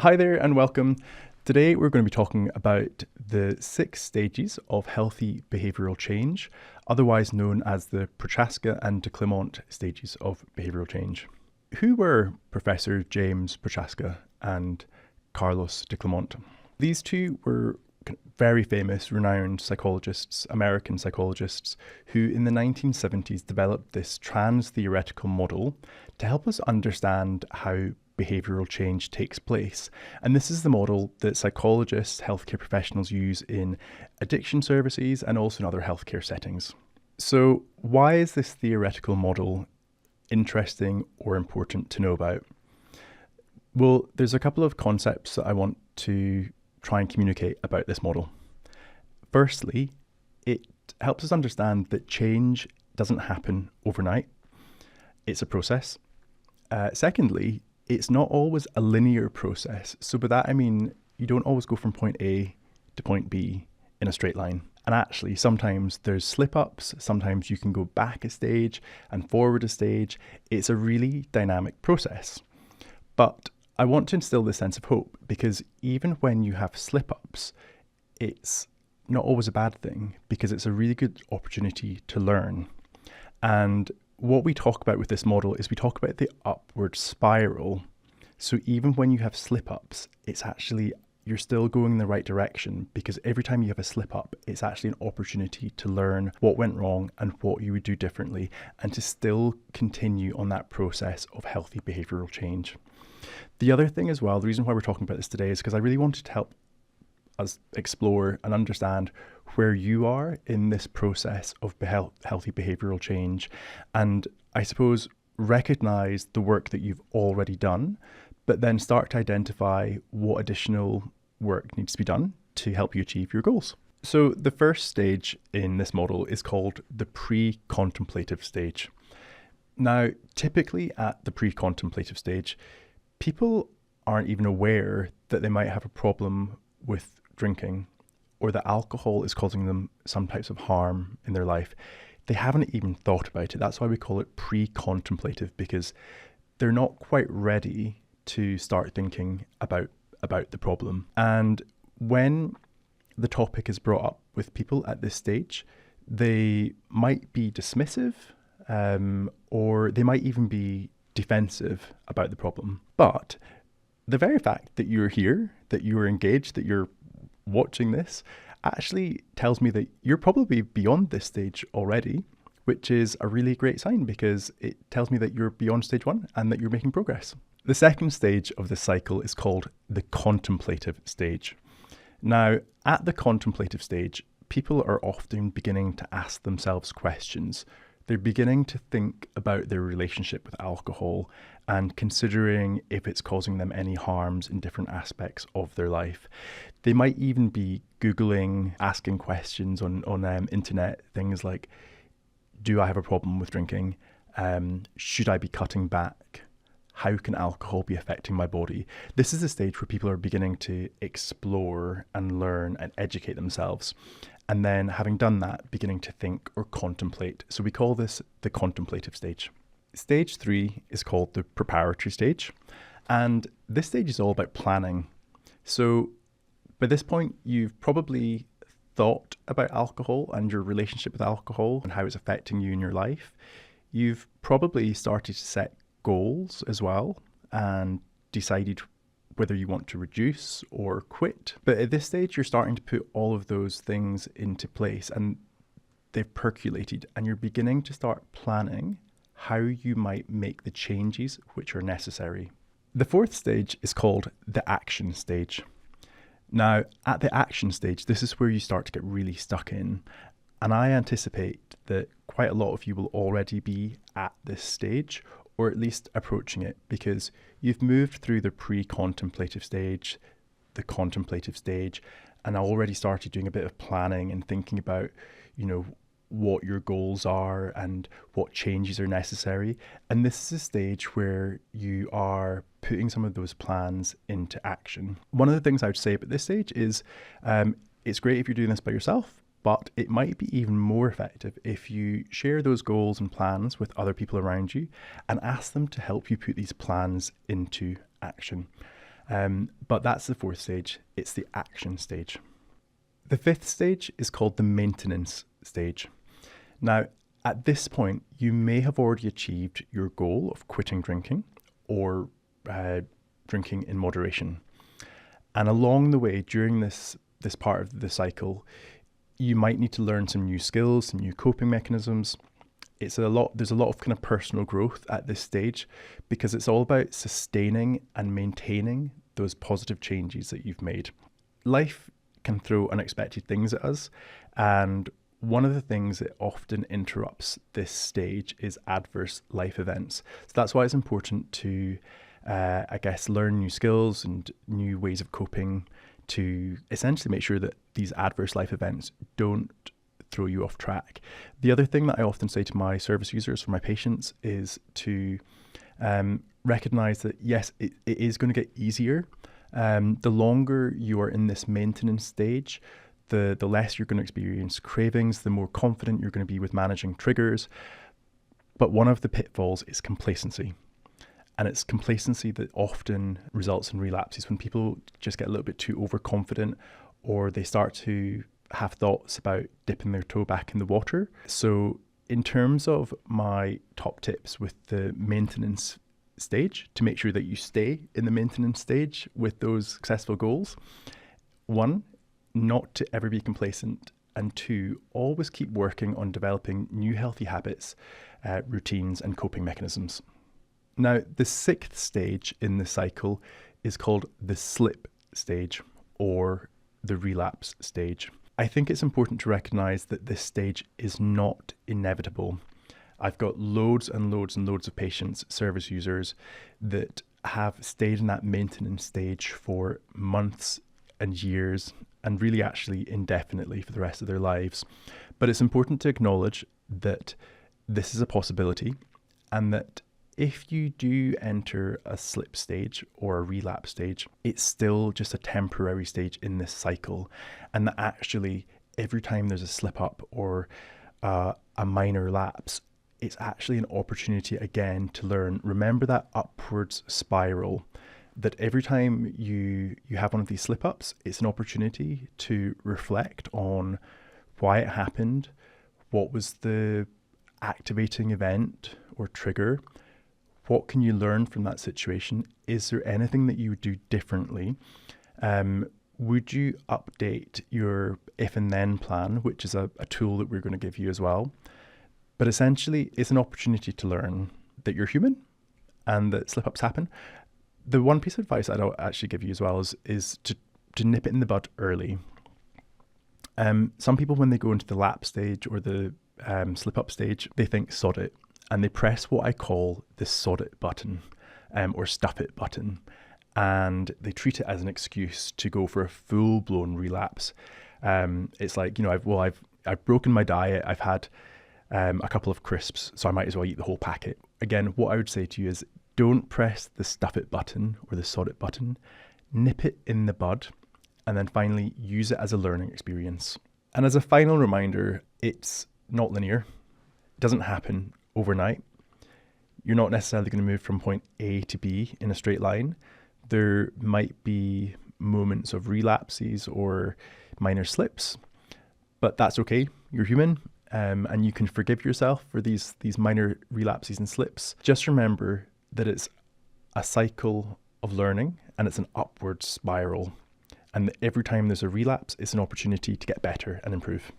Hi there and welcome. Today we're going to be talking about the 6 stages of healthy behavioural change, otherwise known as the Prochaska and DiClemente stages of behavioural change. Who were Professor James Prochaska and Carlos DiClemente? These two were very famous, renowned psychologists, American psychologists, who in the 1970s developed this trans-theoretical model to help us understand how behavioural change takes place. And this is the model that psychologists, healthcare professionals use in addiction services and also in other healthcare settings. So why is this theoretical model interesting or important to know about? Well, there's a couple of concepts that I want to try and communicate about this model. Firstly, it helps us understand that change doesn't happen overnight. It's a process. Secondly, it's not always a linear process. So by that I mean you don't always go from point A to point B in a straight line. And actually sometimes there's slip-ups, sometimes you can go back a stage and forward a stage. It's a really dynamic process. But I want to instill this sense of hope, because even when you have slip-ups, it's not always a bad thing, because it's a really good opportunity to learn. And what we talk about with this model is we talk about the upward spiral. So even when you have slip-ups, it's actually, you're still going in the right direction, because every time you have a slip-up, it's actually an opportunity to learn what went wrong and what you would do differently, and to still continue on that process of healthy behavioural change. The other thing as well, the reason why we're talking about this today is because I really wanted to help us explore and understand where you are in this process of healthy behavioural change, and I suppose recognise the work that you've already done, but then start to identify what additional work needs to be done to help you achieve your goals. So the first stage in this model is called the pre-contemplative stage. Now, typically at the pre-contemplative stage, people aren't even aware that they might have a problem with drinking, or that alcohol is causing them some types of harm in their life. They haven't even thought about it. That's why we call it pre-contemplative, because they're not quite ready to start thinking about the problem. And when the topic is brought up with people at this stage, they might be dismissive, or they might even be defensive about the problem. But the very fact that you're here, that you're engaged, that you're watching this, actually tells me that you're probably beyond this stage already, which is a really great sign, because it tells me that you're beyond stage 1 and that you're making progress. The second stage of this cycle is called the contemplative stage. Now, at the contemplative stage, people are often beginning to ask themselves questions. They're beginning to think about their relationship with alcohol and considering if it's causing them any harms in different aspects of their life. They might even be Googling, asking questions on internet, things like, do I have a problem with drinking? Should I be cutting back? How can alcohol be affecting my body? This is the stage where people are beginning to explore and learn and educate themselves. And then having done that, beginning to think or contemplate. So we call this the contemplative stage. Stage 3 is called the preparatory stage. And this stage is all about planning. So by this point, you've probably thought about alcohol and your relationship with alcohol and how it's affecting you in your life. You've probably started to set goals as well and decided whether you want to reduce or quit. But at this stage, you're starting to put all of those things into place, and they've percolated, and you're beginning to start planning how you might make the changes which are necessary. The fourth stage is called the action stage. Now, at the action stage, this is where you start to get really stuck in. And I anticipate that quite a lot of you will already be at this stage, or at least approaching it, because you've moved through the pre-contemplative stage, the contemplative stage, and already started doing a bit of planning and thinking about, what your goals are and what changes are necessary. And this is a stage where you are putting some of those plans into action. One of the things I would say about this stage is it's great if you're doing this by yourself, but it might be even more effective if you share those goals and plans with other people around you and ask them to help you put these plans into action. But that's the fourth stage. It's the action stage. The fifth stage is called the maintenance stage. Now, at this point, you may have already achieved your goal of quitting drinking or drinking in moderation. And along the way, during this part of the cycle, you might need to learn some new skills, some new coping mechanisms. There's a lot of kind of personal growth at this stage because it's all about sustaining and maintaining those positive changes that you've made. Life can throw unexpected things at us, and one of the things that often interrupts this stage is adverse life events. So that's why it's important to, learn new skills and new ways of coping to essentially make sure that these adverse life events don't throw you off track. The other thing that I often say to my service users, for my patients, is to recognize that yes, it is going to get easier. The longer you are in this maintenance stage, the less you're going to experience cravings, the more confident you're going to be with managing triggers. But one of the pitfalls is complacency. And it's complacency that often results in relapses when people just get a little bit too overconfident, or they start to have thoughts about dipping their toe back in the water. So in terms of my top tips with the maintenance stage, to make sure that you stay in the maintenance stage with those successful goals, 1, not to ever be complacent, and 2, always keep working on developing new healthy habits, routines, and coping mechanisms. Now, the 6th stage in the cycle is called the slip stage or the relapse stage. I think it's important to recognize that this stage is not inevitable. I've got loads and loads and loads of patients, service users, that have stayed in that maintenance stage for months and years, and really actually indefinitely for the rest of their lives. But it's important to acknowledge that this is a possibility, and that if you do enter a slip stage or a relapse stage, it's still just a temporary stage in this cycle, and that actually every time there's a slip up or a minor lapse, it's actually an opportunity again to learn. Remember that upwards spiral, that every time you have one of these slip ups, it's an opportunity to reflect on why it happened, what was the activating event or trigger, what can you learn from that situation? Is there anything that you would do differently? Would you update your if and then plan, which is a tool that we're going to give you as well? But essentially, it's an opportunity to learn that you're human and that slip-ups happen. The one piece of advice I'd actually give you as well is to nip it in the bud early. Some people, when they go into the lapse stage or the slip-up stage, they think sod it. And they press what I call the sod it button or stuff it button. And they treat it as an excuse to go for a full-blown relapse. It's like, I've broken my diet. I've had a couple of crisps, so I might as well eat the whole packet. Again, what I would say to you is don't press the stuff it button or the sod it button. Nip it in the bud, and then finally use it as a learning experience. And as a final reminder, it's not linear. It doesn't happen overnight. You're not necessarily going to move from point A to B in a straight line. There might be moments of relapses or minor slips, but that's okay. You're human, and you can forgive yourself for these minor relapses and slips. Just remember that it's a cycle of learning, and it's an upward spiral, and that every time there's a relapse, it's an opportunity to get better and improve.